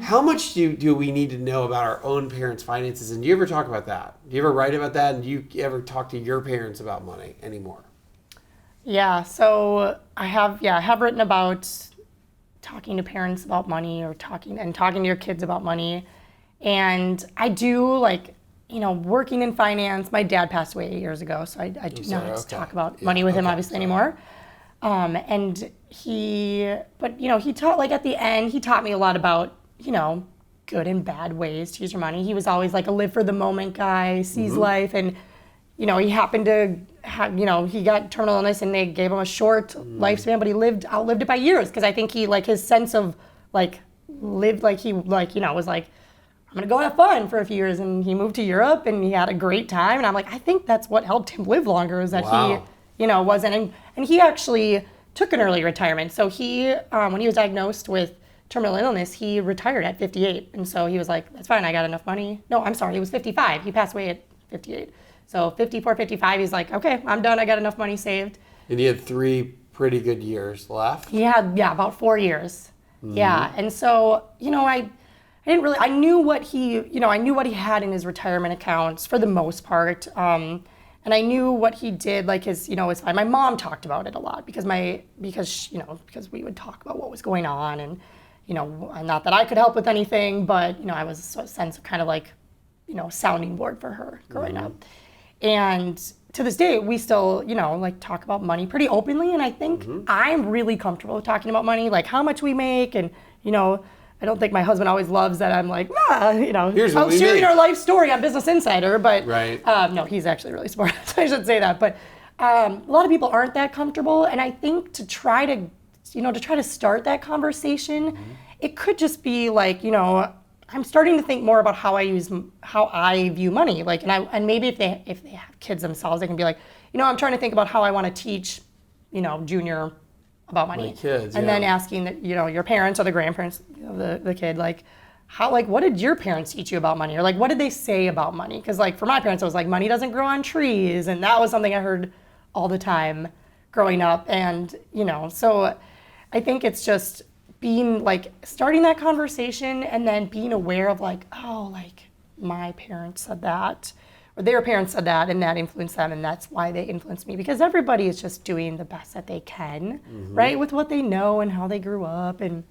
How much do we need to know about our own parents' finances? And do you ever talk about that? Do you ever write about that? And do you ever talk to your parents about money anymore? Yeah, so I have written about talking to parents about money or talking to your kids about money. And I do, like, working in finance. My dad passed away 8 years ago, so I do not talk about money with him obviously anymore. And he taught, like, at the end, he taught me a lot about, good and bad ways to use your money. He was always like a live for the moment guy, sees life, and, he happened to have, he got terminal illness and they gave him a short lifespan, but he outlived it by years. Cause I think he, like, his sense of, like, lived, like, he, like, was like, I'm gonna go have fun for a few years. And he moved to Europe and he had a great time. And I'm like, I think that's what helped him live longer, is that he, wasn't, and he actually took an early retirement. So he, when he was diagnosed with terminal illness, he retired at 58. And so he was like, that's fine, I got enough money. No, I'm sorry, he was 55. He passed away at 58. So 54, 55, he's like, okay, I'm done, I got enough money saved. And he had 3 pretty good years left? He had, about 4 years. Yeah, and so, I didn't really, I knew what he had in his retirement accounts for the most part. And I knew what he did, like his, his fine. My mom talked about it a lot because because we would talk about what was going on, and, not that I could help with anything, but, I was a sense of kind of like, sounding board for her growing up. And to this day, we still, like, talk about money pretty openly. And I think I'm really comfortable with talking about money, like how much we make. And, I don't think my husband always loves that I'm like, I'm sharing our life story on Business Insider. But no, he's actually really smart. So I should say that. But a lot of people aren't that comfortable. And I think to try to start that conversation, it could just be like, I'm starting to think more about how I view money. Like, and maybe if they have kids themselves, they can be like, I'm trying to think about how I want to teach, Junior about money. My kids, and then asking that, your parents or the grandparents, the kid, like, what did your parents teach you about money? Or like, what did they say about money? Because like for my parents, it was like, money doesn't grow on trees. And that was something I heard all the time growing up. And, so I think it's just being like, starting that conversation and then being aware of like, oh, like my parents said that, or their parents said that, and that influenced them, and that's why they influenced me. Because everybody is just doing the best that they can, right, with what they know and how they grew up. And